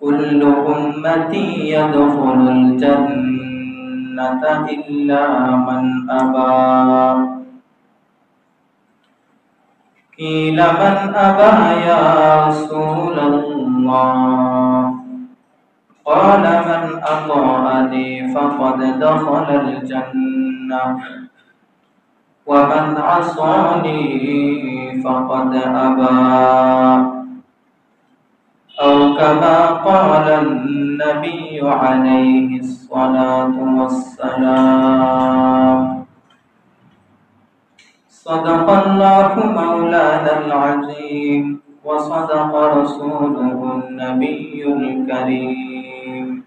كل أمتي يدخل الجنة إلا من أبى قيل من أبى يا رسول الله قال من أطاعني فقد دخل الجنة ومن عصاني فقد أبى أو كما قال النبي عليه الصلاة والسلام صدق الله مولانا العظيم وصدق رسوله النبي الكريم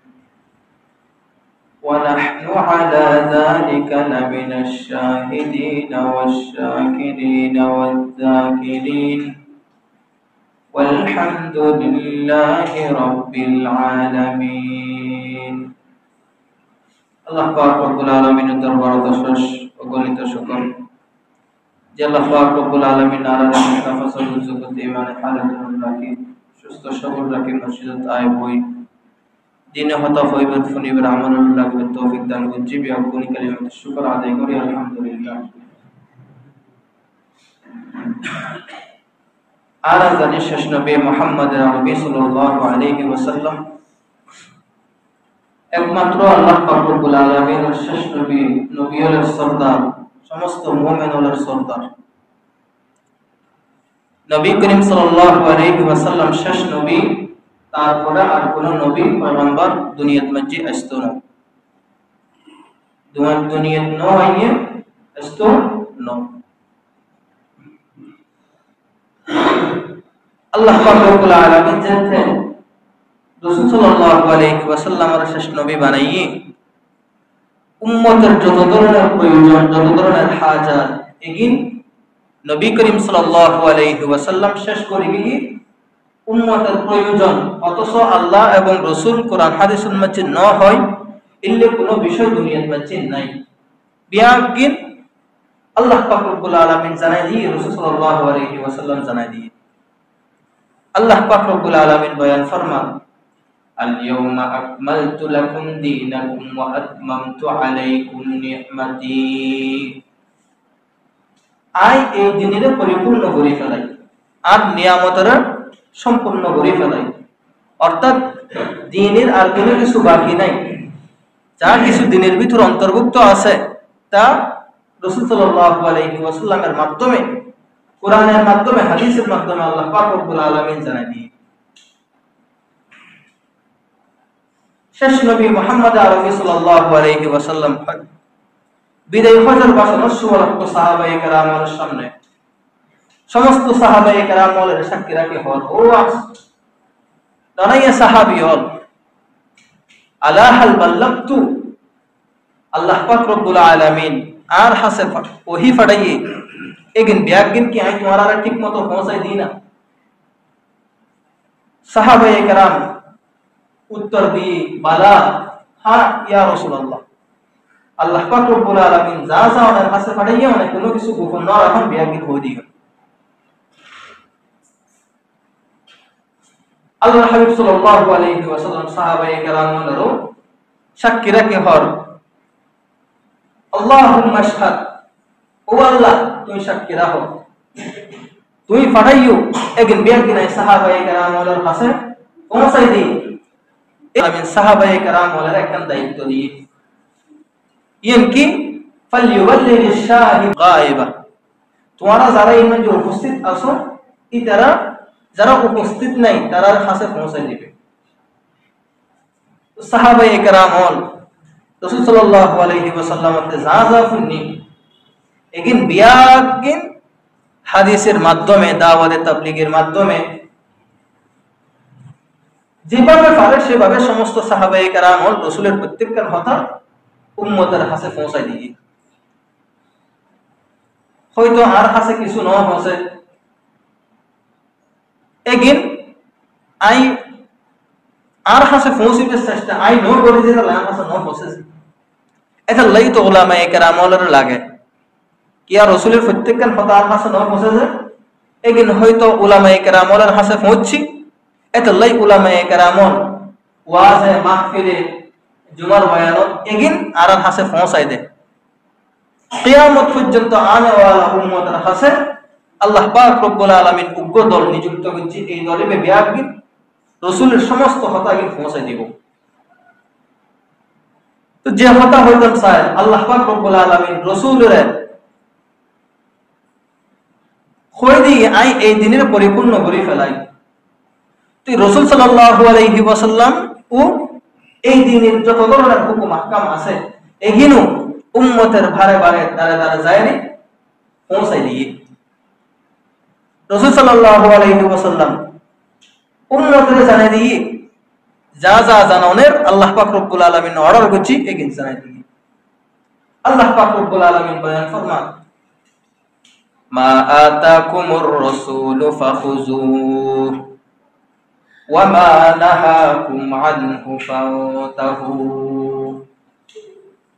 ونحن على ذلك لمن الشاهدين والشاكرين والذاكرين والحمد لله رب العالمين আল্লাহ পাক রব্বুল আলামিনের দরবারে দশশ অগণিত শুকর যে আল্লাহ পাক রব্বুল আলামিন নারায়ণ মুস্তাফা সাল্লাল্লাহু আলাইহি ইমানে হালাতুল রাখি সুস্থ সবল রাখি মসজিদত আয় বই দিনে হতা হইবে ফুনিবে আমলুল রাখবে তৌফিক দান করুন জিবি আপনি কালিমাত শুকর আদায় করি আলহামদুলিল্লাহ আরাজানি শেষ নবী মুহাম্মদ আরবি সাল্লাল্লাহু আলাইহি ওয়াসাল্লাম একমাত্র আল্লাহ পাক রব্বুল আলামিনের শেষ নবী নবীদের সরদার সমস্ত মুমিনের সরদার নবী করিম সাল্লাল্লাহু আলাইহি ওয়াসাল্লাম শেষ নবী তারপরে আর কোন নবী পয়গম্বর দুনিয়াত মধ্যে আসতো না দুনিয়াত নয় আসতো না আল্লাহ পাক রব্বুল আলামিন জানতেন রাসূল সাল্লাল্লাহু আলাইহি ওয়াসাল্লামের শেষ নবী বানাইয়ে উম্মতের যত ধরনের প্রয়োজন যত ধরনের হাজাত এগিন নবী করিম সাল্লাল্লাহু আলাইহি ওয়াসাল্লাম শেষ করে গিয়ে উম্মতের প্রয়োজন অথচ আল্লাহ এবং রাসূল কোরআন হাদিসের মধ্যে ন হয় ইল্লে কোনো বিষয় দুনিয়ার মধ্যে নাই বিয়াগিন আল্লাহ পাক রব্বুল আলামিন জানাই দিয়ে রাসূল সাল্লাল্লাহু আলাইহি ওয়াসাল্লাম জানাই দিয়ে আল্লাহ পাক রব্বুল আলামিন বয়ান ফরমান اليوم أكملت لكم دينكم وأتممت عليكم نعمتي আই এই দিনের পরিপূর্ণ করে ফেলাই আর নিয়ামতের সম্পূর্ণ করে ফেলাই অর্থাৎ দ্বীনের আর কোনো কিছু বাকি নাই যা কিছু দিনের ভিতর অন্তর্ভুক্ত আছে তা রাসূল সাল্লাল্লাহু আলাইহি ওয়াসাল্লামের মাধ্যমে কোরআনের মাধ্যমে হাদিসের মাধ্যমে আল্লাহ পাক রব্বুল আলামিন জানাই দিয়ে শেষ নবী মুহাম্মদ আরবি সাল্লাল্লাহু আলাইহি ওয়াসাল্লাম বিদায় হজের বাসনের সুবরক্ত সাহাবায়ে কেরামের সামনে সমস্ত সাহাবায়ে কেরামের সাক্ষী রাখি হল ও দাঁড়াইয়া সাহাবী হল আলা হাল বাল্লাগতু আল্লাহ পাক রব্বুল আলামিন আর হাসে ওহি ফড়াইয়ে এগিন ব্যাগিন কি আই তোমারা ঠিক মতো পৌঁছাই দিই না সাহাবায়ে কেরাম উত্তর দিয়ে বালা হ্যাঁ ইয়া রাসূলুল্লাহ আল্লাহ পাক রব্বুল আলামিন যা যা ওনার কাছে পাঠাইয়া মানে কোনো কিছু গোপন না রাখুন বিয়াগিন হয়ে দিও আল্লাহর হাবিব সাল্লাল্লাহু আলাইহি ওয়াসাল্লাম সাহাবায়ে কেরামেরও সাক্ষী রাখে হর আল্লাহুম্মা শাহাদ ও আল্লাহ তুমি সাক্ষী রাখো তুমি পাঠাইও একদিন বিয়াগিন আই সাহাবায়ে কেরামের কাছে পৌঁছাই দিই আমি সাহাবায়ে কেরামের একটা দায়িত্ব দিই ইনকি ফালইউবাল্লিগি শাহিদ গায়বা তোমরা যারা ইমান যে উপস্থিত আছো ইতারা যারা উপস্থিত নাই তারার কাছে পৌঁছাই দিবে সাহাবায়ে কেরাম রাসূল সাল্লাল্লাহু আলাইহি ওয়াসাল্লামের যা যা শুননি এগিন বিয়াগিন হাদিসের মাধ্যমে দাওয়াতে তাবলীগের মাধ্যমে যেভাবে পারে সেভাবে সমস্ত সাহাবায়ে কেরাম রাসূলের প্রত্যেকটা কথা উম্মতের কাছে পৌঁছাই দিয়ে হয়তো আর কাছে কিছু না পৌঁছে এগিন আই আর কাছে পৌঁছিবে চেষ্টা আই ন করে দিলে আর কাছে না পৌঁছে এটা লাই তো উলামায়ে কেরামের লাগে কি আর রাসূলের প্রত্যেকটা কথা আর কাছে না পৌঁছে যায় এগিন হয়তো উলামায়ে কেরামের কাছে পৌঁছছি এটা লাই উলামায়ে কেরাম ওয়াজে মাহফিলে জুমার বয়ানত এগিন আর হাসে পৌঁছাই দে কিয়ামত পর্যন্ত আনে ওয়ালা উম্মতের হাসে আল্লাহ পাক রব্বুল আলামিন উগ্র দল নিযুক্ত করছে এই দলে বিয়াগিন রাসূলের সমস্ত হতাগিন পৌঁছাই দিব তো যে হতা হইতাম চায় আল্লাহ পাক রব্বুল আলামিন রাসূলের কই দি আই এই দিনের পরিপূর্ণ করে ফেলাই তো রাসূল সাল্লাল্লাহু আলাইহি ওয়াসাল্লাম ও এই দিনের যত ধরনের হুকুম আহকাম আছে এগিনু উম্মতের ভারে ভারে দাঁড়ে দাঁড়ে যায়নি পৌঁছাই দিয়ে রাসূল সাল্লাল্লাহু আলাইহি ওয়াসাল্লাম উম্মতের জানাই দিয়ে যা যা জানানোর আল্লাহ পাক রব্বুল আলামিন অর্ডার করছি এগিন জানাই দিয়ে আল্লাহ পাক রব্বুল আলামিন বয়ান ফরমান মা আতাকুমুর রাসূলু ফাখুযুহু ওয়া মা নাহাকুম আনহু ফান্তাহু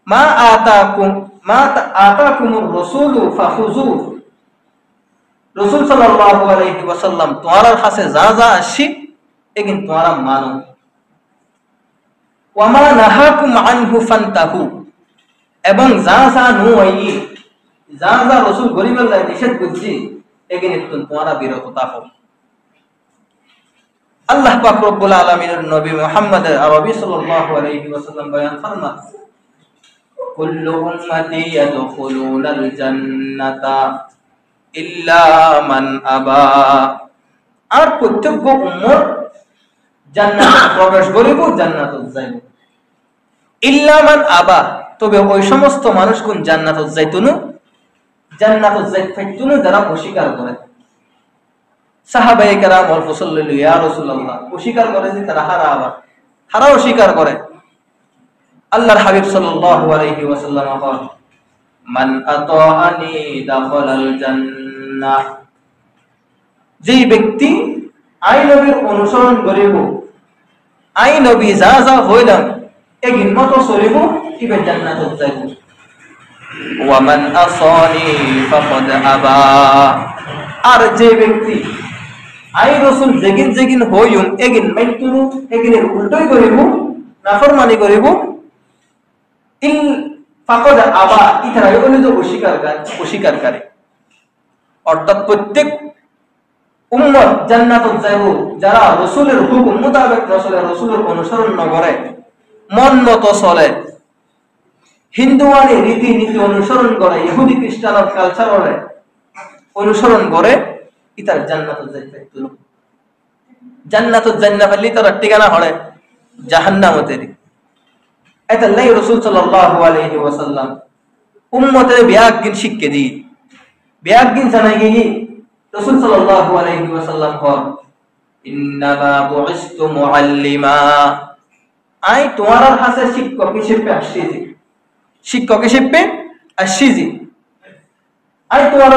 মা আতাকুমুর রাসূলু ফাখুযুহু রাসূল সাল্লাল্লাহু আলাইহি ওয়াসাল্লাম তোমার কাছে যা যা আসি এগিন তোমারা মানো ওয়া মা নাহাকুম আনহু ফান্তাহু এবং যা যা নয় যা যা রাসূল গরিবের নিষেধ করছি এগিন তোমরা বিরত থাকো আল্লাহ পাক রব্বুল আলামিনের নবী মুহাম্মদ আরবি সাল্লাল্লাহু আলাইহি ওয়াসাল্লাম বয়ান ফরমান কুল্লু উম্মতি ইয়াদখুলুনাল জান্নাতা ইল্লা মান আবা আর প্রত্যেক উম্মত জান্নাতে প্রবেশ করিব জান্নাতে যাইব ইল্লা মান আবা তবে ওই সমস্ত মানুষ কোন জান্নাতে যাইতুনু জান্নাতে যাইতুনু যারা অস্বীকার করে সাহাবায়ে কেরাম ওয়াল রাসূলুল্লাহ ইয়া রাসূলুল্লাহ অস্বীকার করে যে তারা হারা অস্বীকার করে আল্লাহর হাবিব সাল্লাল্লাহু আলাইহি ওয়াসাল্লাম বলেন মান আতাআনি দাখালাল জান্নাহ যেই ব্যক্তি আই নবীর অনুসরণ করিব আই নবী যা যা হইলাম এগিন মতো চলিব ইবে জান্নাতে যাইব ওয়া মান আসানি ফাকাদ আবা আর যে ব্যক্তি আই রাসূল যেগিন যেগিন হইম এগিন মাইতুনু এগিনের উল্টোই করিব নাফরমানি করিব ইল ফাকাদ আবা ইতারা হইল যে অস্বীকারকারী অর্থাৎ প্রত্যেক উম্মত জান্নাতে যাইব যারা রাসূলের হুকুম মোতাবেক রাসূলের অনুসরণ না করে মন মতো চলে হিন্দুয়ানি রীতি নীতি অনুসরণ করে ইহুদি খ্রিস্টানের কালচার অনুসরণ করে ইতার জান্নাতে যাইতে তুলো জান্নাতে জান্না ফেললি তার ঠিকানা হলে জাহান্নামতের এটা লাই রাসূল সাল্লাল্লাহু আলাইহি ওয়াসাল্লাম উম্মতের বিয়াগিন শিক্ষা দি বিয়াগিন জানাই গি রাসূল সাল্লাল্লাহু আলাইহি ওয়াসাল্লাম কর ইন্নামা বুইস্তু মুআল্লিমা আই তোমার কাছে শিক্ষক হিসেবে আসছি শিক্ষক হিসেবে আসছি আই তোমার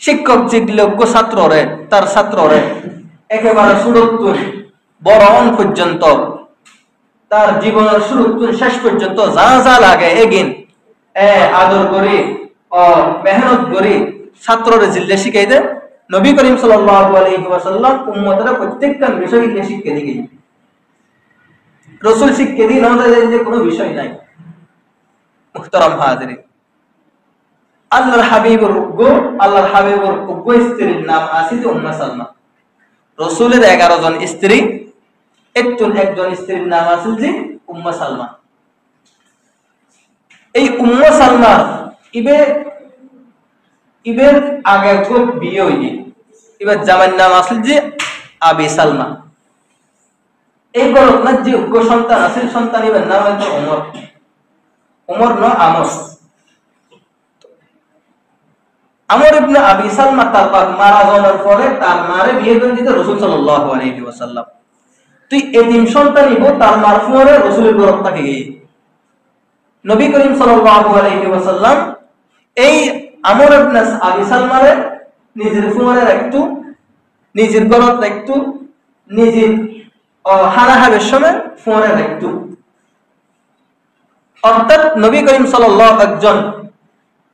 শিক্ষক যে লোক ছাত্ররে তার ছাত্ররে একেবারে সুরক্ষণ বরণ পর্যন্ত তার জীবনের শুরু শেষ পর্যন্ত যা যা লাগে এগিন আদর করে ও মেহনত করে ছাত্ররে জিল্লে শিখাই দেন নবী করিম সাল্লাল্লাহু আলাইহি ওয়াসাল্লাম উম্মতের প্রত্যেকটা বিষয় শিক্ষা দিয়ে রাসূল শিক্ষা দিয়ে আমাদের যে কোনো বিষয় নাই মুহতারাম হাজিরিন আল্লাহর হাবিবের উগ্র স্ত্রীর নাম আছে উম্মে সালমা রাসূলের 11 জন স্ত্রী একজন স্ত্রীর নাম আছে যে উম্মে সালমা এই উম্মে সালমা ইবের আগে খুব বিয়ে হয়নি এবার জামাইর নাম আছে যে আবি সালমা এই গরত না যে উগ্র সন্তান আছে সন্তান এবার নাম হয়তো ওমর না আমর ইবনে আবি সালমা তার মারা যাওয়ার পরে তার মারে বিয়ে করে দিতে রাসূল সাল্লাল্লাহু আলাইহি ওয়াসাল্লাম তুই এতিম সন্তানই হো তার মার পরে রাসূলের গর্ভ থাকে নবী করিম সাল্লাল্লাহু আলাইহি ওয়াসাল্লাম এই আমর ইবনে আবি সালমারে নিজের ফুমারের একটু নিজের গর্ভ একটু নিজের হারাহাবের সময় ফুমারের একটু অর্থাৎ নবী করিম সাল্লাল্লাহু একজন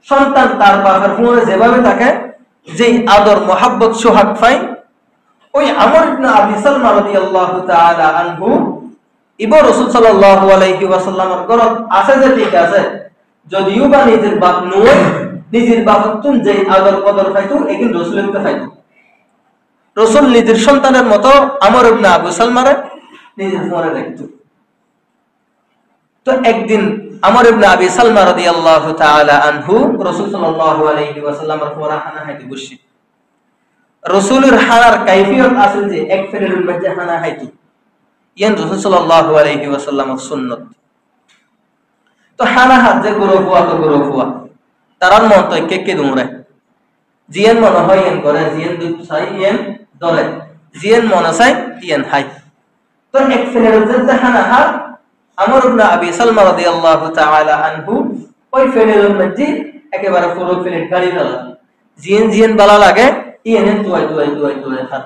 সন্তান তার বাবার ফুমারে যেভাবে থাকে যেই আদর মোহাব্বত সোহাগ পায় ওই আমর ইবনে আবি সালমা রাদিয়াল্লাহু তাআলা আনহু ইবো রাসূল সাল্লাল্লাহু আলাইহি ওয়াসাল্লামের ঘরত আছে যে ঠিক আছে, যদিও বা নিজের বাপ নয়, নিজের বাপতুন যে আদর কদর পাইতো একিন রাসূলের তে পাইতো। রাসূল নিজের সন্তানের মতো আমর ইবনে আবু সালমারে নিজের ঘরে রাখতো। তো একদিন আমর ইবনে আবি সালমা রাদিয়াল্লাহু তাআলা আনহু রাসূল সাল্লাল্লাহু আলাইহি ওয়াসাল্লামের ফরা খানা খাইতে বসি। রাসূলের হানার কাইফিয়ত আছে যে এক ফেরের মধ্যে হানা খাইতো, ইয়ান রাসূল সাল্লাল্লাহু আলাইহি ওয়াসাল্লামের সুন্নাত। তো হানা হাত যে গুরু হুয়া তো গুরু হুয়া তারার মন তো কে দুমরে জিয়ান মনে হয় ইয়ান করে, জিয়ান দুধ চাই ইয়ান ধরে, জিয়ান মনে চাই ইয়ান হাই। তো এক ফেরের যে হানা হাত আমর ইবনে আবি সালমা রাদিয়াল্লাহু তাআলা আনহু ওই ফেলের মধ্যে একেবারে পুরো ফেলে গাড়ি দালা জিন জিন বালা লাগে ইয়েনে তুই খান।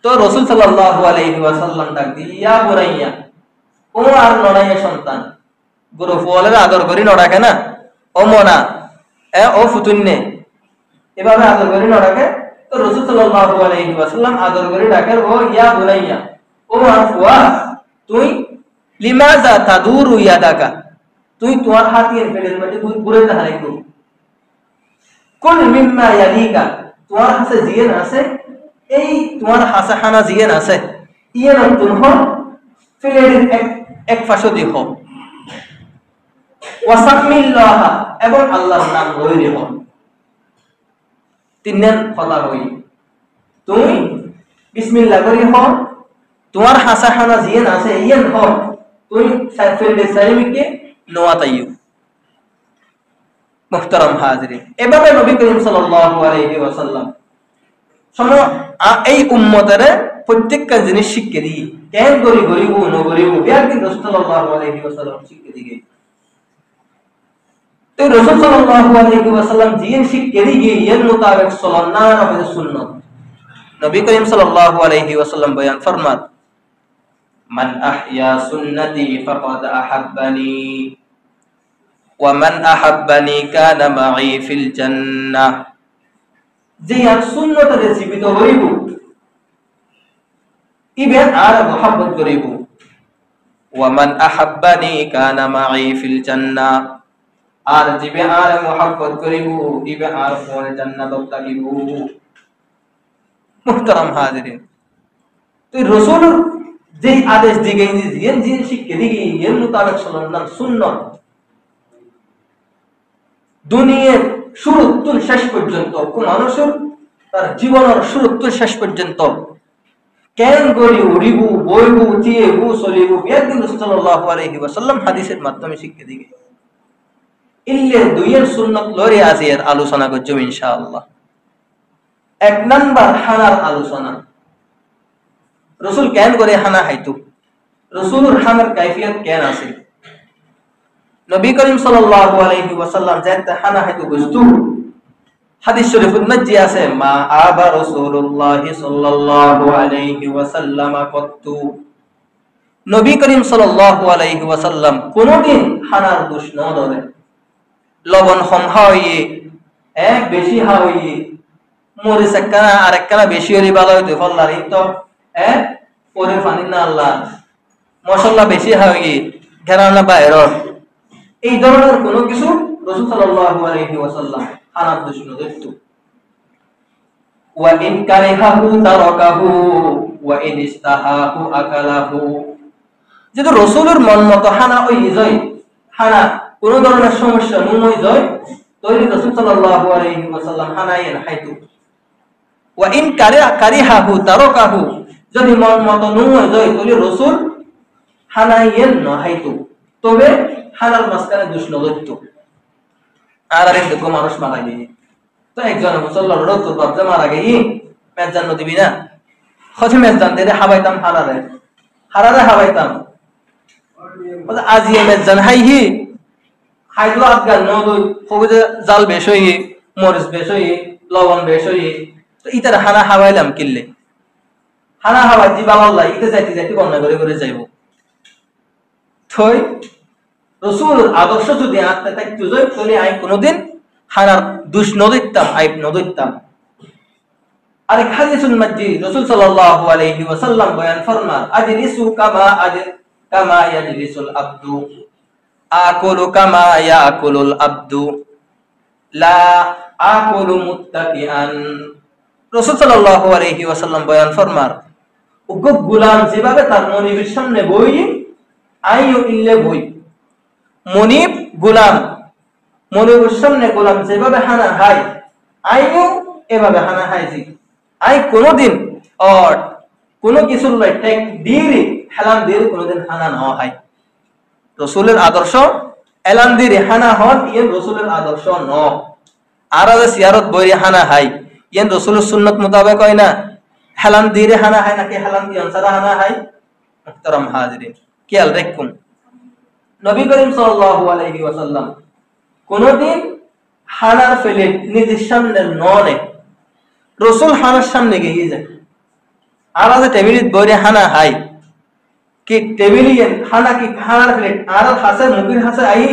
তো রাসূল সাল্লাল্লাহু আলাইহি ওয়াসাল্লাম ডাক দিই, ইয়া বুরাইয়া, ও আর নড়াইয়া সন্তান, গুরু ফুয়ালের আদর করি নড়াকে না, ও মনা ও ফুতুন্নে এভাবে আদর করি নড়াকে। তো রাসূল সাল্লাল্লাহু আলাইহি ওয়াসাল্লাম আদর করি ডাকে, ও ইয়া বুরাইয়া, ও আর ফুয়া, তুই লিমাজা তাদুরু ইয়াদাকা, তুই তোমার হাত এর ফেলের মধ্যে তুই ঘুরে দাঁড়াই তো কুল মিম্মা ইয়ালিকা, তোমার হাতে জিয়ান আছে, এই তোমার হাসা খানা জিয়ান আছে, ইয়ান তুনহ ফেলের এক পাশে দিহ, ওয়াসামিল্লাহ, এবং আল্লাহর নাম লই দিহ। তিনজন কথা হই, তুমি বিসমিল্লাহ করি হ, তোমার হাসা খানা জিয়ান আছে ইয়ান হ, তুই ফেলে সালিমিকে নোয়াতাইয়ু। মুহতারাম হাজিরিন, এভাবে নবী করিম সাল্লাল্লাহু আলাইহি ওয়াসাল্লাম এই উম্মতের প্রত্যেকটা জিনিস শিক্ষা দিই, কেন করি গরিব ন গরিব একদিন রাসূল সাল্লাল্লাহু আলাইহি ওয়াসাল্লাম শিক্ষা দিয়ে। তো রাসূল সাল্লাল্লাহু আলাইহি ওয়াসাল্লাম জিন শিক্ষা দিয়ে এর মোতাবেক চলন না আমাদের সুন্নাত। নবী করিম সাল্লাল্লাহু আলাইহি ওয়াসাল্লাম বয়ান ফরমান, মান আহইয়া সুন্নতি ফাকাদ আহাব্বানি ওয়া মান আহাব্বানি কানা মাই ফিল জান্নাহ, যে আর সুন্নতরে জীবিত হইব ইবে আর মুহাব্বত করিব, ওয়া মান আহাব্বানি কানা মাই ফিল জান্নাহ, আর জিবে আর মুহাব্বত করিব ইবে আর পরে জান্নাতত থাকিব। মুহতারাম হাজিরিন, তো রাসূল যে আদেশ দিকে যে শিক্ষা দিকে এর মোতাবেক চলার নাম সুন্নাত। দুনিয়ার শুরু থেকে শেষ পর্যন্ত কোন মানুষের তার জীবনের শুরু থেকে শেষ পর্যন্ত কেন গরি উড়িবু বইবু চিয়েবু চলিবু একদিন রাসূল সাল্লাল্লাহু আলাইহি ওয়াসাল্লাম হাদিসের মাধ্যমে শিক্ষা দিবে। ইল্লে দুইয়ের সুন্নাত লরে আছে এর আলোচনা করব ইনশাআল্লাহ। এক নাম্বার হানার আলোচনা, রাসূল কেন করে হানা খাইতো, রাসূলের হানার কাইফিয়ত কেন আছে। নবী করিম সাল্লাল্লাহু আলাইহি ওয়াসাল্লাম যেতে হানা খাইতো বুঝতো, হাদিস শরীফের মধ্যে আছে, মা আবা রাসূলুল্লাহ সাল্লাল্লাহু আলাইহি ওয়াসাল্লাম কত্তু, নবী করিম সাল্লাল্লাহু আলাইহি ওয়াসাল্লাম কোনদিন হানার দোষ না ধরে। লবণ কম খাওয়াইয়ে বেশি খাওয়াইয়ে মরিচ একখানা আর একখানা বেশি হলে ভালো হইতো ফল্লার এই তো পরে পানি না আল্লাহ মশলা বেশি খাওয়াইয়ে ঘেরানা বাইরের, এই ধরনের কোনো কিছু রাসূল সাল্লাল্লাহু আলাইহি ওয়াসাল্লাম হানার দোষ না ধরতো। ওয়া ইন কারিহাহু তারাকাহু ওয়া ইন ইস্তাহাহু আকালাহু, যদি রাসূলের মন মতো হানা হই যায়, হানা কোন ধরনের সমস্যা নুন হই যায়, তাহলে রাসূল সাল্লাল্লাহু আলাইহি ওয়াসাল্লাম হানাইয়েন খাইতো। ওয়া ইন কারিহাহু তারাকাহু, যদি মন মতো নুন হই যায় তাহলে রাসূল হানাইয়েন না খাইতো, তবে হানার মাঝখানে দোষ না ধরতো। আর দেখো মানুষ মারা গিয়ে তো একজন মুসল্লার রোদ তো বাচ্চা মারা গিয়ে মেজান দিবি না, খোঁজে মেজান দিয়ে হাবাইতাম হারারে হাবাইতাম আজিয়ে মেজান হাইহি হাইলো আফগান নদই কবিতে জাল বেশ হইয়ে মরিচ বেশ হইয়ে লবণ বেশ হইয়ে, তো ইতার হানা হাবাইলাম কিনলে হানা হাবাই দি বাবাল্লাহ ইতে যাইতে যাইতে বন্যা করে করে যাইব। থই রাসূল আদর্শ যদি আত্মা থাকতো যায় তাহলে আমি কোনোদিন হানার দোষ নদইতাম আইব নদইতাম। আরেক হাদিসুল মাজি রাসূল সাল্লাল্লাহু আলাইহি ওয়াসাল্লাম বয়ান ফরমান আজলিসু কামা ইয়াজলিসুল আবদু আকুলু কামা ইয়াকুলুল আবদু লা আকুলু মুত্তাকিআন। রাসূল সাল্লাল্লাহু আলাইহি ওয়াসাল্লাম বয়ান ফরমান উগ্র গোলাম যেভাবে তার মনিবের সামনে বই আইও ইল্লে বই, মনিব গোলাম মনিবের সামনে গোলাম যেভাবে হানা হাই আইও এভাবে হানা হাইছি। আই কোনদিন আর কোন কিছুর লাই টেক দিরি হেলান দিরি কোনদিন হানা না হয়। রাসূলের আদর্শ এলান দিরি হানা হন ইয়েন রাসূলের আদর্শ ন। আর যে সিয়ারত বইরে হানা হাই ইয়েন রাসূলের সুন্নাত মোতাবেক হয় না, হেলান দিরে হানা হাই নাকি হেলান দিয়ন সারা হানা হাই। মুহতারাম হাজিরিন খেয়াল রাখুন, নবী করিম সাল্লাল্লাহু আলাইহি ওয়াসাল্লাম কোনদিন হানার ফেলে নিজের সামনে ননে, রাসূল হানার সামনে গিয়ে যায়। আর যে টেবিলিত বইরে হানা হাই কি টেবিলিয়েন হানা কি হানার ফেলে আর হাসে মুখের হাসে আই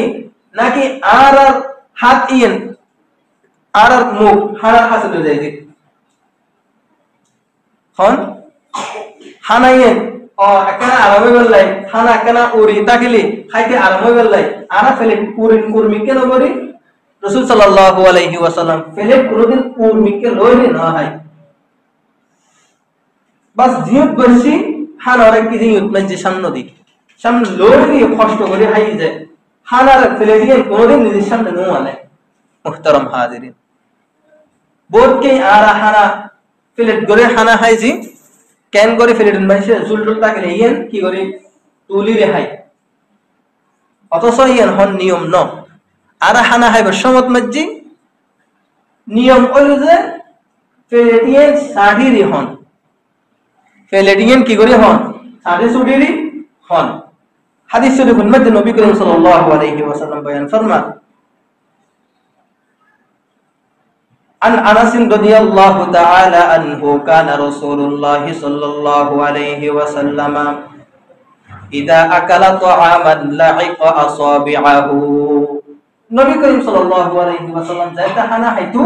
নাকি আর হাত ইয়েন আর মুখ হানার হাসে তো যায় হন হানাইয়েন ও একখানা আরামে বেল্লাই হানা একখানা উড়ি তাকিলি খাইতে আরামে বেল্লাই আরা ফেলে উড়িন কুরমি কেন করি। রাসূল সাল্লাল্লাহু আলাইহি ওয়াসাল্লাম ফেলে কোনদিন কুরমিকে লইনি না হয়, বাস জিয়ত বসি হানার কি জিয়ত মানে সামনে দিক সামনে লই দিয়ে কষ্ট করে হাই যায় হানার ফেলে দিয়ে কোনদিন নিজের সামনে নো আনে। মুহতারাম হাজিরিন বোধকে আরা হানা প্লেট করে হানা হাইজি কেন করে ফেলেন মাইসে জুলটুল তাকে ইয়েন কি করে তুলি রেহাই, অথচ ইয়েন হন নিয়ম ন। আর হানা হাইবার সমত মাজি নিয়ম ওই যে ফেলেটিয়েন সাড়িরি হন, ফেলেটিয়েন কি করে হন সাড়ি সুড়িরি হন। হাদিস শরীফের মধ্যে নবী করিম সাল্লাল্লাহু আলাইহি ওয়াসাল্লাম বয়ান ফরমান عن أنس رضي الله تعالى عنه كان رسول الله صلى الله عليه وسلم إذا أكل طعاما لعق أصابعه। নবী করিম সাল্লাল্লাহু আলাইহি ওয়াসাল্লাম যাইতা খানা খাইতো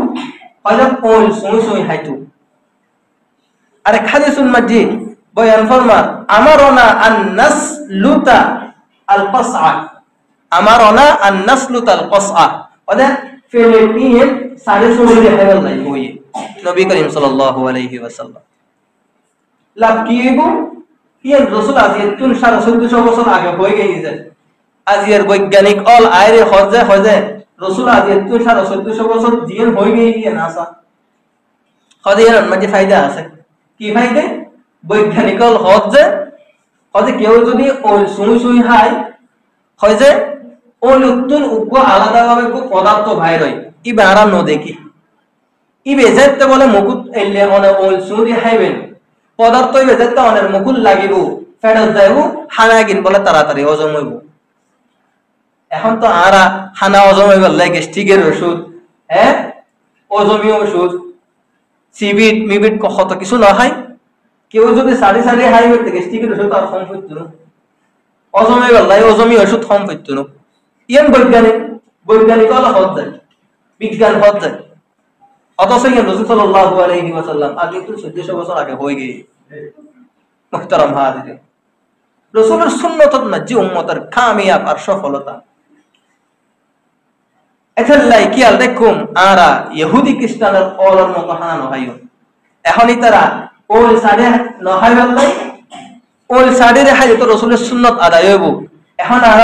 কয়লা কোল সুই সুই খাইতো। আর হাদিসুল মাজি বয়ান ফরমান আমারনা আন নাসলুতা আল কসআ, আমারনা আন নাসলুতা আল কসআ ওদে ফেলেটিয়ে সাড়ে সুড়িয়ে হেলাল নাই হই। নবী করিম সাল্লাল্লাহু আলাইহি ওয়াসাল্লাম লাভ কিবো ইয়েন রাসূল আজিয়াতুন 1450 বছর আগে হয়ে গিয়েছে। আজিয়ার বৈজ্ঞানিক অল আইরে হজে রাসূল আজিয়াতুন 1450 বছর জিন হয়ে গিয়ে নাসা হদিয়ার মাঝে ফায়দা আছে। কি ফায়দা? বৈজ্ঞানিক অল হজে কেউ যদি ওই সুই সুই হাই হয় যে ওই উত্তুন উগ্র আলাদাভাবে পদার্থ বাইর হয় ইবে আরাম ন দেখি ইবে যেতে বলে মুকুট এলে অনে ওই সুই হাইবেন পদার্থ ইবে যেতে অনের মুকুল লাগিব ফেরত যাইব হানা গিন বলে তাড়াতাড়ি হজম হইব। এখন তো আরা হানা হজম হইব লাগে গ্যাস্ট্রিকের ওষুধ, হ্যাঁ হজমীয় ওষুধ সিবিট মিবিট কত কিছু না হয়। কেউ যদি সাড়ে সাড়ে হাই হইতে গ্যাস্ট্রিকের ওষুধ আর কম হইতো না, হজম হইব লাগে হজমীয় ওষুধ কম হইতো না। ইয়ান বৈজ্ঞানিক হল হজ যায়, বিজ্ঞান হজ যায়, অথচ ইয়ান রাসূল সাল্লাল্লাহু আলাইহি ওয়াসাল্লাম আগে তো 1400 বছর আগে হয়ে গিয়ে। মুহতারাম হাজিরিন রাসূলের সুন্নাতত মাঝে উম্মতের কামিয়াব আর সফলতা এতলাই খেয়াল দেখুন আরা ইহুদি খ্রিস্টানের অলর মতো হানা নহাইও। এখনই তারা ওই সাড়ে নহাই বললাই ওই সাড়ে রেহাই তো রাসূলের সুন্নাত আদায় হইব। এখন আর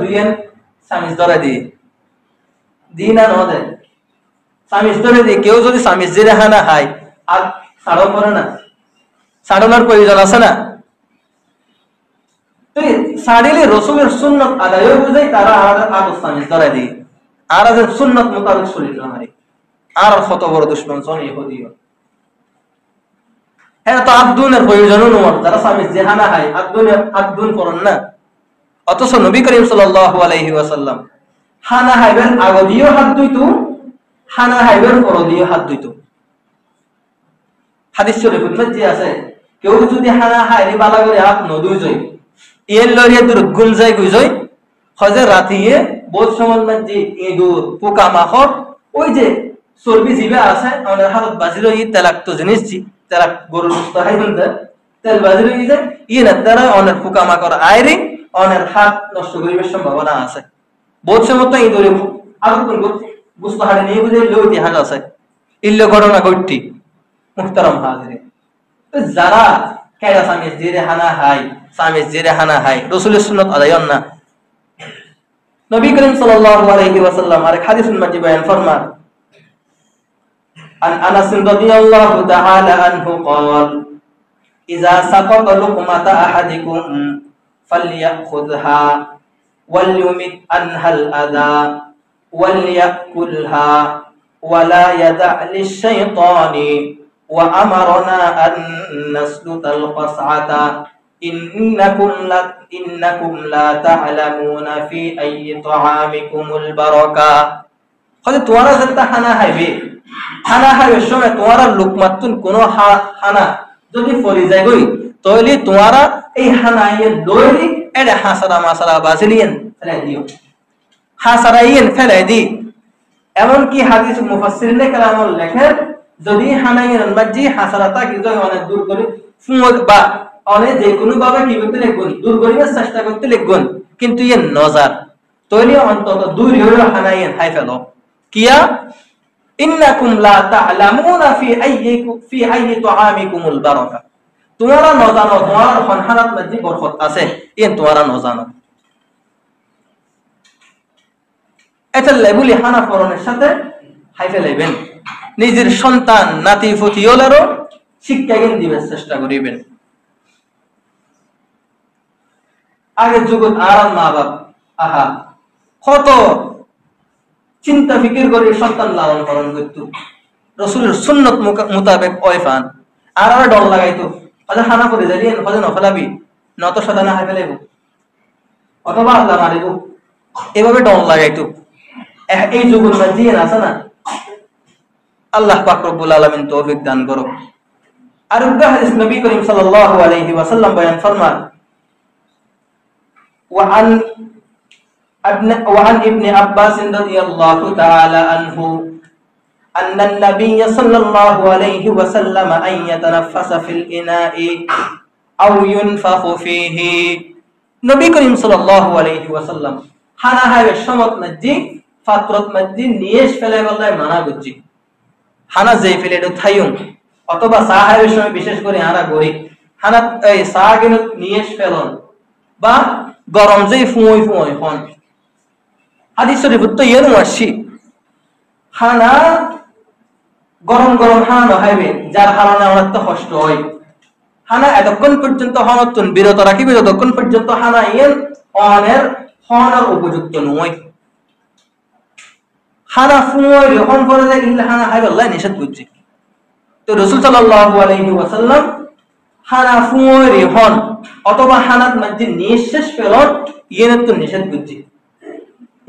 দুইয়েন সামিজ ধরে দিই না নদে সামিজ ধরে দিই। কেউ যদি সামিজ জেরে হানা হাই আর সাড়ো করে না, সাড়ানোর প্রয়োজন আছে না? তুই সাড়িলে রসুলের সুন্নত আদায় বুঝাই তারা আর সামিজ ধরে দিই আর সুন্নত মোতাবেক শরীর না হারি আর কত বড় দুশ্মন শোন ইহুদিও। হ্যাঁ তো আব্দুনের প্রয়োজনও নয়, যারা সামিজ জে হানা হাই আব্দুন করেন না। অথচ নবী করিম সাল্লাল্লাহু আলাইহি ওয়াসাল্লাম হানা হাইবেন আগে দিয়েও হাত ধুইতো, হানা হাইবেন পর দিয়েও হাত ধুইতো। হাদিস শরীফের মধ্যে আছে কেউ যদি হানা হাইরে বালা করে হাত নদুই যায় এর লরিয়ে দূর গুল যায় গুজয় হজে রাতিয়ে বহুত সময় মধ্যে ইঁদুর পোকা মাকড় ওই যে চর্বি জিবে আছে আমাদের হাতত বাজির ই তেলাক্ত জিনিস তেলাক গরুর গোশত হাই বলতে তেল বাজির ই যে না তারা অনেক পোকামাকড় আইরি অনেক হাত নষ্ট করিবার সম্ভাবনা আছে বহুত সময় তো এই ধরে আর কোন গোশত হাড়ে নিয়ে বুঝে ইতিহাস আছে ইল্ল ঘটনা ঘটটি মুহতারাম হাজিরিন। যারা কেডা সামিজ জিরে হানা হাই রাসূলের সুন্নাত আদায়ন না। নবী করিম সাল্লাল্লাহু আলাইহি ওয়াসাল্লাম আরেক হাদিসুল মাজি বয়ান ফরমান عن أنس رضي الله تعالى عنه قال إذا سقط لقمة أحدكم فليأخذها وليمت عنها الأذى وليأكلها ولا يدع للشيطان وأمرنا أن نسلط القصعة إنكم لا تعلمون في أي طعامكم البركة خذ توارا زلتا হানা হাইবের সময় তোমার লোকমাতুন কোন হানা যদি পড়ে যায় গই তাহলে তোমারা এই হানাইয়ের দইরি এডা হাসারা মাসারা বাজিলিয়েন ফেলাই দিও হাসারাইয়েন ফেলাই দি। এমন কি হাদিস মুফাসসিরিনে কেরামল লেখেন যদি হানাইয়ের মাঝি হাসারাটা কি যায় অনেক দূর করে ফুমদ বা অনেক যে কোনো ভাবে কি করতে লিখুন দূর করিবার চেষ্টা করতে লিখুন কিন্তু ইয়ে নজর তাহলে অন্তত দূর হইলো হানাইয়েন হাই ফেলো কিয়া ইন্নাকুম লা তা'লামুনা ফি আইয়ি তুআমিকুমুল বারাকা তোমরা ন জানো তোমার সন্তানত মধ্যে বরকত আছে ইন তোমরা ন জানো। এটা লেবুলি হানা ফরনের সাথে হাইফে লইবেন নিজের সন্তান নাতি ফতিওলেরও শিক্ষা জ্ঞান দিবার চেষ্টা করিবেন। আগে যুগত আরাম মা বাপ আহা কত চিন্তা ফিকির করে সন্তান লালন পালন করত রাসূলের সুন্নাত মোতাবেক ওইফান আর ডর লাগাইতো আজ হানা করে যাইলেন হজে নফলাবি নত শতানা হাই ফেলাইব অথবা আল্লাহ মারিব এভাবে ডর লাগাইতো। এই যুগের মধ্যে আছে না আল্লাহ পাক রব্বুল আলামিন তৌফিক দান করো। আর হাদিস নবী করিম সাল্লাল্লাহু আলাইহি ওয়াসাল্লাম বয়ান ফরমান وعن ابن عباس رضي الله تعالى عنه أن النبي صلى الله عليه وسلم أن يتنفس في الإناء أو ينفخ فيه নবী করিম সাল্লাল্লাহু আলাইহি ওয়াসাল্লাম হানা হাইবে সমত মধ্যে ফাতরত মধ্যে নিয়েশ ফেলে বললে মানা করছি হানা যেই ফেলেটো থাইয়ুম অথবা সাহাবের সময় বিশেষ করে হানা গরি হানা এই সাহাগিন নিয়েশ ফেলন বা গরম যেই ফুঁই হন হাদিস শরীফত তো এর আসছি হানা গরম হানা হাইবে যার কারণে আমার তো কষ্ট হয় হানা এতক্ষণ পর্যন্ত হনতুন বিরত রাখিবে যতক্ষণ পর্যন্ত হানা ইয়েন অনের হনার উপযুক্ত নয়। হানা ফুঁই যখন করে যায় ইল্লা হানা হাইবে আল্লাহ নিষেধ করছে। তো রাসূল সাল্লাল্লাহু আলাইহি ওয়াসাল্লাম হানা ফুঁই হন অথবা হানাত মধ্যে নিঃশ্বাস ফেলন ইয়েন তো নিষেধ করছে।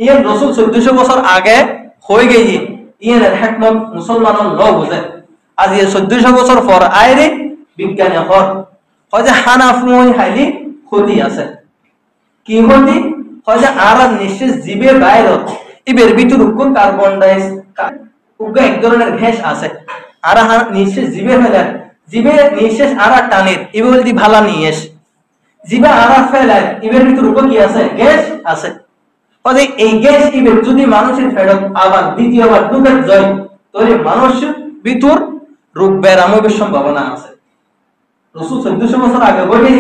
ইয়েন রাসূল 1400 বছর আগে হয়ে গেছে ইয়েনের হিকমত মুসলমানন ন বুঝে আজ এই 1400 বছর পর আইরে বিজ্ঞানী হয় যে হানা ফুঁই হাইলি ক্ষতি আছে কি ক্ষতি হয় যে আর নিঃশ্বাস জীবের বাইরে ইবের ভিতর কোন কার্বন ডাইঅক্সাইড উগ্র এক ধরনের গ্যাস আছে আর নিঃশ্বাস জীবে ফেলে জীবে নিঃশ্বাস আর টানের ইবে বলতি ভালা নিয়েস জীবে আর ফেলে ইবের ভিতর কি আছে গ্যাস আছে। তবে এই গ্যাস ইবে যদি মানুষের ফেরত আবার দ্বিতীয়বার ঢুকে যায় তাহলে মানুষের ভিতর রোগ ব্যারামের সম্ভাবনা আছে। রাসূল 1400 বছর আগে বলে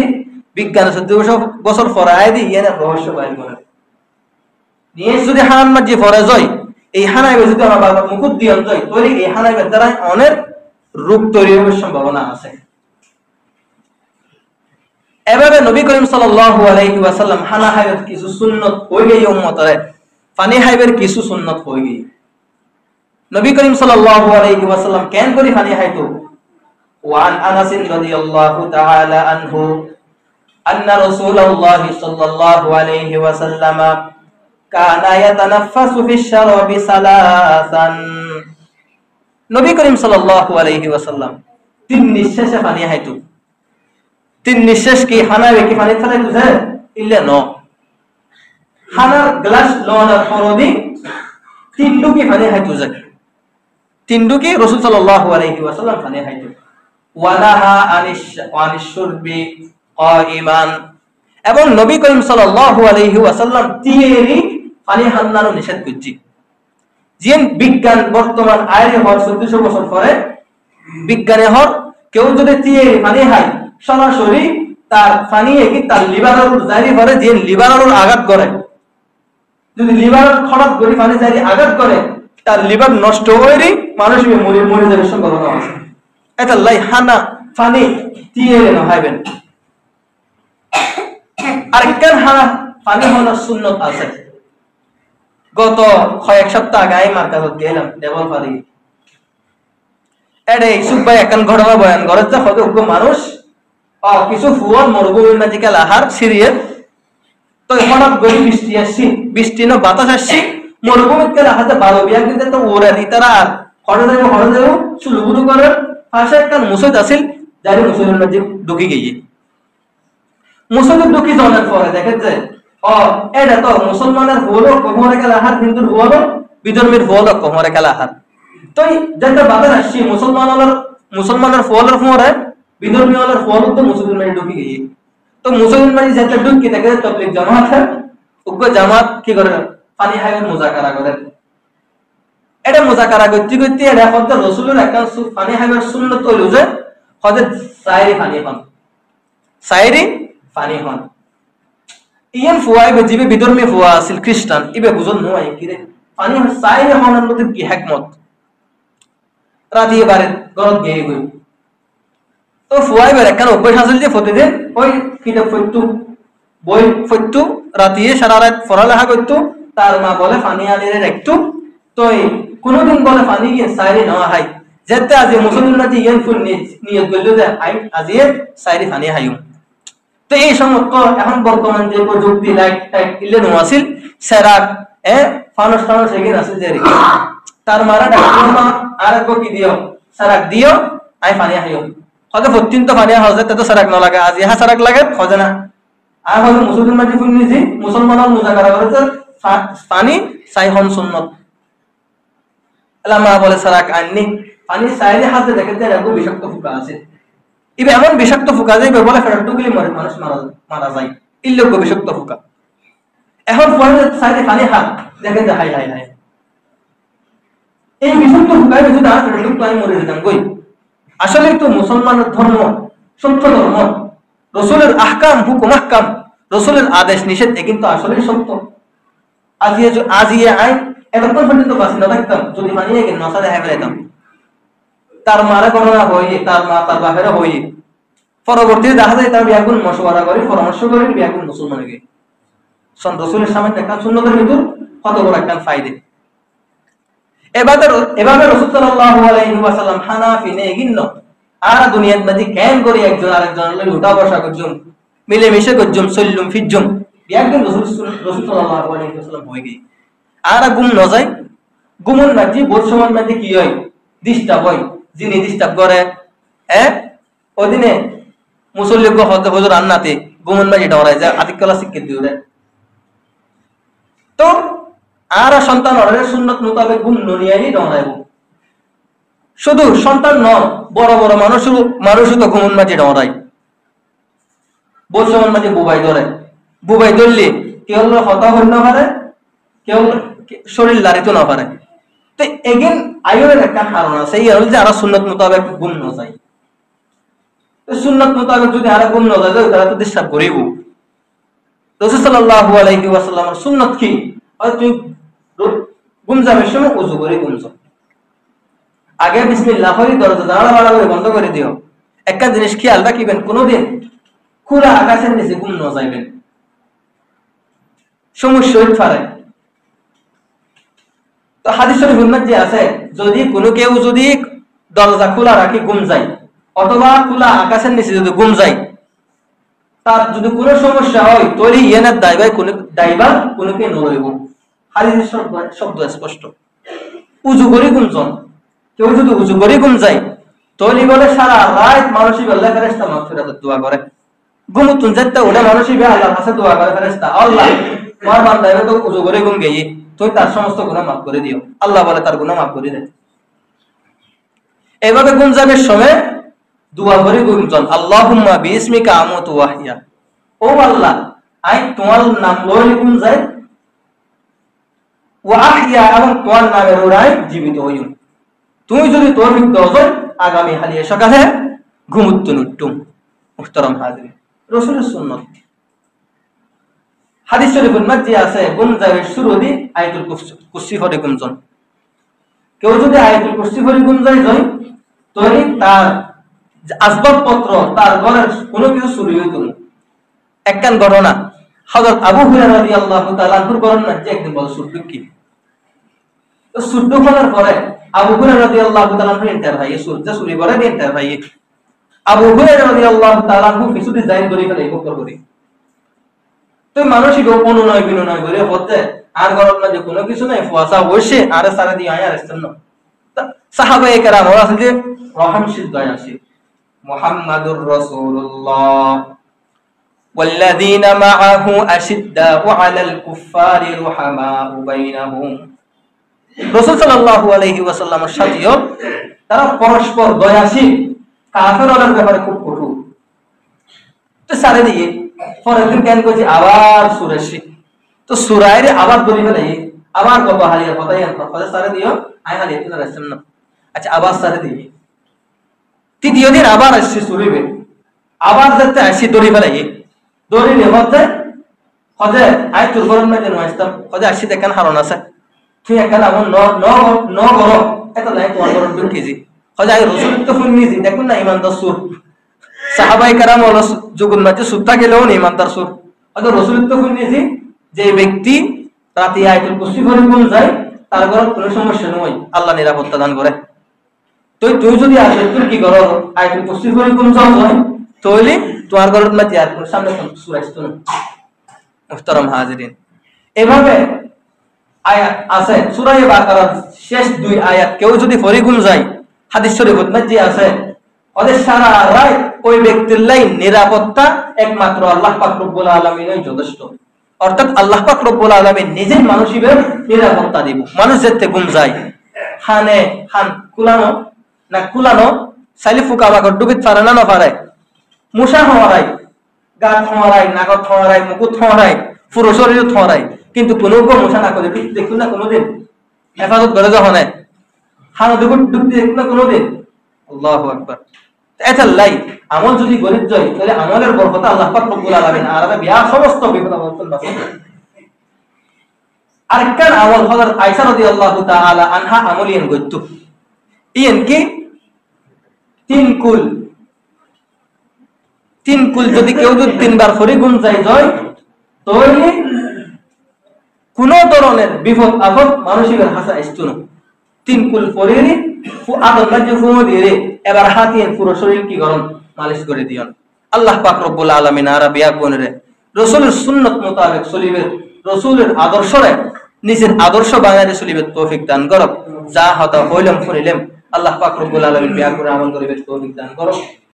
বিজ্ঞান 1400 বছর পরে আইদি এর রহস্য বাইর করে নিয়ে যদি হান মাঝে পড়ে যায় এই হানাইবে যদি আমার বাবা মুকুট দিয়ে যায় তাহলে এই হানাইবের দ্বারা অনেক রোগ তৈরি হওয়ার সম্ভাবনা আছে। এভাবে নবী করিম সাল্লাল্লাহু আলাইহি ওয়াসাল্লাম হানা হাইবের কিছু সুন্নাত হয়ে গই উম্মতরে পানি হাইবের কিছু সুন্নাত হয়ে গই নবী করিম সাল্লাল্লাহু আলাইহি ওয়াসাল্লাম কেন করে পানি হাইতো। ওয়ান আনাস রাদিয়াল্লাহু তাআলা আনহু আন্না রাসূলুল্লাহ সাল্লাল্লাহু আলাইহি ওয়াসাল্লাম কানা ইয়াতানাফাসু ফিশ শারাবি সালাসান নবী করিম সাল্লাল্লাহু আলাইহি ওয়াসাল্লাম তিন নিঃশ্বাসে পানি হাইতো। তিন নিঃশ্বাস কি হানাবে কি পানি ফেলাই তুঝে ইল্লে ন হানার গ্লাস লওয়ার পরদি তিন টুকি পানি হাই তুঝে তিনটুকি রাসূল সাল্লাল্লাহু আলাইহি ওয়াসাল্লাম পানি খাইতো। ওয়ানাহা আনিশ শুরবি কাইমান, এবং নবী করিম সাল্লাল্লাহু আলাইহি ওয়াসাল্লাম তিয়েরি পানি হান্নারও নিষেধ করছি। যে বিজ্ঞান বর্তমান আইরে হর 1400 বছর পরে বিজ্ঞানে হর কেউ যদি তিয়েরি পানি খায় সরাসরি তার পানি কি তার লিভারের জারি করে, যে লিভারের আঘাত করে, যদি লিভারের খরাত গরি পানি জারি আঘাত করে তার লিভার নষ্ট হয়ে মানুষ মরে যাবে সম্ভাবনা আছে। এটা লাই হানা পানি তিয়েরি না খাইবেন। আর কেন হানা পানি হওয়ার সুন্নত আছে। গত কয়েক সপ্তাহ আগে আমি মার্কাজত গেলাম দেবল পারি, এটা ইসুক ভাই এখন ঘটনা বয়ান করে যে হয়তো মানুষ কিছু ফুয়ার মরুভূমির মাঝে গেল আহার সিরিয়াল, তো হঠাৎ গরি বৃষ্টি আসছি, বৃষ্টি না বাতাস আসছি, মরুভূমির গেলে হাতে বারো বিয়া কিন্তু একটা ওরা নি তারা আর হঠাৎ শুরু করে পাশে একটা মুসদ আসিল, যারি মুসলিমের মাঝে ঢুকি গিয়ে মুসলিম ঢুকি জনের পরে দেখে যে এটা তো মুসলমানের হলো কমরে গেল আহার, হিন্দুর হলো বিধর্মীর হলো কমরে গেল আহার। তো যেটা বাতাস আসছি মুসলমানের ফলের পরে বিধর্মী হলের ফল তো মুসলিম মাঝে ঢুকি গিয়ে, তো মুসলিম মাঝে যেটা ঢুকি দেখে তবলিগ জামাত হয়, উগ্র জামাত কি করে পানি হাইবের মুজাকারা করে। এটা মুজাকারা করতে করতে এটা হয়তো রসুলের একটা পানি হাইবের সুন্নত হইল যে হয়তো সাইরি পানি হন, সাইরি পানি হন। ইয়ান ফুয়াই জিবে বিধর্মী ফুয়া আছিল খ্রিস্টান, ইবে বুঝল নয় কি রে পানি সাইরি হওয়ার মধ্যে কি হিকমত। রাতে বারে গরত গিয়ে গই, তো ফুয়াই বের একখান অভ্যাস আছিল যে প্রতিদিন ওই কিতাব ফইতু বই ফইতু রাতিয়ে সারা রাত পড়ালেখা করতো। তার মা বলে পানি আনিয়ে রাখতো, তো কোনোদিন বলে পানি গিয়ে সাইরি নেওয়া হয় যেতে আজি মুসলিম নাজি ইয়ান ফুল নিয়ে গেল যে আজি সাইরি পানি হাইম। তো এই সমস্ত এখন বর্তমান যে প্রযুক্তি লাইট টাইট ইলে নো আছিল সেরাক ফানুস টানুস এগিয়ে আছিল যে তার মারা ডাক্তার আর কি দিও সেরাক দিও আই পানি হাইম, হয়তো প্রতিদিন তো পানি হাওয়া যায় তো সেরাক না লাগে, আজি হা সেরাক লাগে খোঁজে না। আর হয়তো মুসলিম নাজি ফুল নিয়েছি মুসলমানের মুজাকারা করেছে পানি সাইহন সুন্নত মা বলে সারাক আননি পানি সাইলে হাতে দেখে এরকম বিষাক্ত ফুকা আছে, ইবে এমন বিষাক্ত ফুকা যে বলে ফেরত টুকলি মরে মানুষ মারা যায়, ইল্লোগ্য বিষাক্ত ফুকা। এখন সাইলে পানি হাত দেখে যে হাই হাই হাই এই বিষাক্ত ফুকায় যদি আর ফেরত টুকলাই মরে যেতাম গই। আসলে তো মুসলমানের ধর্ম সত্য ধর্ম, রসুলের আহকাম হুকুম আহকাম রসুলের আদেশ নিষেধ কিন্তু আসলে সত্য। আজিয়ে আইন এতক্ষণ পর্যন্ত বাঁচি না থাকতাম যদি মানিয়ে গেল নশা দেখা ফেলাইতাম, তার মারা গণনা হয়ে তার মা তার বাপেরা হয়ে পরবর্তীতে দেখা যায় তার বিয়াগুন মশওয়ারা করে পরামর্শ করে বিয়াগুন মুসলমানে গিয়ে রসুলের সামনে একটা সুন্নতের ভিতর কত বড় একটা ফায়দে। এভাবে রাসূল সাল্লাল্লাহু আলাইহি ওয়াসাল্লাম হানাফি নে গিন্ন আর দুনিয়ার মধ্যে কেন করে একজন আরেকজনের লগে উঠা বসা করজুম মিলে মিশে করজুম সল্লুম ফিজুম বিয়াগুন রাসূল সাল্লাল্লাহু আলাইহি ওয়াসাল্লাম হয়ে গিয়ে আর গুম ন যায়। গুমন মাঝে বহুত সময় মাঝে কি হয় ডিস্টার্ব হয়, যিনি ডিস্টার্ব করে ওদিনে মুসল্লি হতে হুজুর আন্নাতে গুমন মাঝে ডরায় যায় আতিকলা শিক্ষিত দিয়ে। তো আর সন্তান অর্ডারের সুন্নত মোতাবেক গুম নিয়ে ডরাইব, শুধু সন্তান ন বড় বড় মানুষও তো গুমন মাঝে ডরায়। বহুত সময় মাঝে বুবাই ধরে, বুবাই ধরলে কেউ হতা হইল না পারে, কেউ শরীর লাড়িতে না পারে। তো এগেন আয়নের একটা কারণ আছে, এই হল যে আর সুন্নত মোতাবেক গুম ন যায়। সুন্নত মোতাবেক যদি আর গুম ন যায় তারা তো ডিস্টার্ব করিব। রাসূল সাল্লাল্লাহু আলাইহি ওয়াসাল্লামের সুন্নত কি তুমি গুম যাবে সময় ওযু করে গুম যাও, আগে বিসমিল্লাহ করে দরজা জানালা বাড়া করে বন্ধ করে দিও। একটা জিনিস খেয়াল রাখিবেন, কোনোদিন খোলা আকাশের নিচে গুম ন যাইবেন, সমস্যা হইতে পারে। তো হাদিস শরীফের মধ্যে আছে যদি কোনো কেউ যদি দরজা খোলা রাখি গুম যায় অথবা খোলা আকাশের নিচে যদি গুম যায় তার যদি কোনো সমস্যা হয় তৈরি ইয়েনের দায়ভার কোনোকে নড়ইব। হাদিসের শব্দ স্পষ্ট। উজু করে গুমজন কেউ যদি উজু করে গুম যায় তৈরি বলে সারা রাত মানুষই আল্লাহ ফেরেশতা মাগফিরাতের দোয়া করে। গুমতুন যেতে ওটা মানুষই আল্লাহর কাছে দোয়া করে ফেরেশতা আল্লাহ তোমার বান্দা তো উজু করে গুম গিয়ে তুই তার সমস্ত গুনাহ মাফ করে দিও। আল্লাহ বলে তার গুনাহ মাফ করে দেয়। এভাবে গুঞ্জাবের সময় দোয়া করে গুঞ্জন, আল্লাহুম্মা বিইসমিকা আমুতু ওয়া আহইয়া, ও আল্লাহ আই তোমার নাম লই গুঞ্জাই, ওয়া আহইয়া এবং তোমার নামের ওরাই জীবিত হইম। তুমি যদি তৌফিক দাও আগামী হালিয়ে সকালে ঘুমুত্তুন উঠতুম। মুহতারাম হাজিরিন, রাসূলের সুন্নাত। হাদিস শরীফের মধ্যে আছে গুঞ্জাবের শুরু দি আয়াতুল কুরসি পড়ে গুঞ্জন। কেউ যদি আয়াতুল কুরসি পড়ে গুঞ্জাই যায় তাহলে তার আসবাবপত্র, তার ঘরের কোনো কিছু চুরি হইত না। একখান ঘটনা হযরত আবু হুরায়রা রাদিয়াল্লাহু তাআলা আনহুর ঘটনা, যে একদিন বড় সুরকি তো সুদ্দ করার পরে আবু হুরায়রা রাদিয়াল্লাহু তাআলা আনহু এন্টার ভাই সুরজা চুরি করে এন্টার ভাই আবু হুরায়রা রাদিয়াল্লাহু তাআলা আনহু পিছুতে যাই ধরে ফেলে বকর করে। তো মানসিক অনুনয় বিনয় করে হতে আর ঘরের মধ্যে কোনো কিছু নাই, ফুয়াসা বসে আর সারা দিয়ে আয় আর আসছেন না। সাহাবায়ে কেরাম ওরা আসলে রহমশীল দয়া আছে। মুহাম্মাদুর রাসূলুল্লাহ والذين معه أشداء على الكفار رحماء بينهم। রাসূল সাল্লাল্লাহু আলাইহি ওয়াসাল্লামের সাথেও তারা পরস্পর দয়াশীল, কাফেরদের ব্যাপারে খুব কঠোর। তো সারে দিয়ে পরের দিন কেন করছি আবার সুরেশি, তো সুরাইরে আবার ধরে ফেলে আবার কত হারিয়ে কথাই কথা সারে দিও আই হারিয়ে তুলে আসছেন না। আচ্ছা আবার সারে দিয়ে তৃতীয় দিন আবার আসছে সুরিবে, আবার যাতে আসি দড়ি ফেলে দড়ি হতে হজে আই তোর গরম নাই যেন আসতাম হজে আসি দেখেন হারণ আছে তুই এখানে আমার ন গর এত নাই তোমার গরম 2 কেজি হজে আই রসুল তো ফুল নিয়েছি দেখুন না ইমানদার সুর। সাহাবাই কারাম হলো যুগুন মাঝে সুত্তা গেলেও ইমানদার সুর। হয়তো রসুল তো ফুল নিয়েছি যে ব্যক্তি রাতে আয়াতুল কুরসি পড়ে কোন যায় তার ঘরে কোনো সমস্যা নয়, আল্লাহ নিরাপত্তা দান করে। তুই যদি আসলে তুই কি করো আয়াতুল কুরসি পড়ে কোন যাও হয় তাহলে তোমার ঘরের মধ্যে আর কোন সামনে কোন সূরা আসতো না। মুহতারাম হাজিরিন, এভাবে আয়াত আছে সূরা বাকারার শেষ 2 আয়াত কেউ যদি পড়ে কোন যায় হাদিস শরীফের মধ্যে আছে ওদের সারা রাত ওই ব্যক্তির লাই নিরাপত্তা একমাত্র আল্লাহ পাক রব্বুল আলামিনই যথেষ্ট। অর্থাৎ আল্লাহ পাক রব্বুল আলামিন নিজেই মানুষের নিরাপত্তা দিব। মানুষ যেতে ঘুম যায় খান কুলানো সাইলি ফুকা বাকর ডুবিত পারে না পারে, মুসা হওয়ারাই গা থরাই নাগর থরাই মুকুট থরাই পুরো শরীর থরাই, কিন্তু কোনো মুসা না করে দেখুন না কোনোদিন হেফাজত করে যখন হানো ডুবতে দেখুন না কোনোদিন। আল্লাহু আকবার। এতাল্লাই আমল যদি গরিব যায় তাহলে আমলের বরকত আল্লাহ পাক রব্বুল আলামিন আরামে বিয়া সমস্ত বিপদ আপদ বাঁচান। আরেকখান আমল হযরত আয়েশা রাদিয়াল্লাহু তাআলা আনহা আমলিয়ান গইতো ইয়েন কি 3 কুল যদি কেউ যদি 3 বার ফরি গুণ যায় তাহলে কোন ধরনের বিপদ আপদ মানুষের হাসা আসতো না। 3 কুল ফরিনি আদর মাঝে ফুমো দিয়ে এবার হাতিয়ে পুরো শরীর কি গরম মালিশ করে দিয়ন। আল্লাহ পাক রব্বুল আলামিন আরাবিয়া কোনরে রাসূলের সুন্নাত মোতাবেক চলিবে, রাসূলের আদর্শরে নিজের আদর্শ বানারে চলিবে তৌফিক দান করুক। যা হতা হইলাম শুনিলাম আল্লাহ পাক রব্বুল আলামিন বিয়া করে আমল করিবে তৌফিক দান করুক।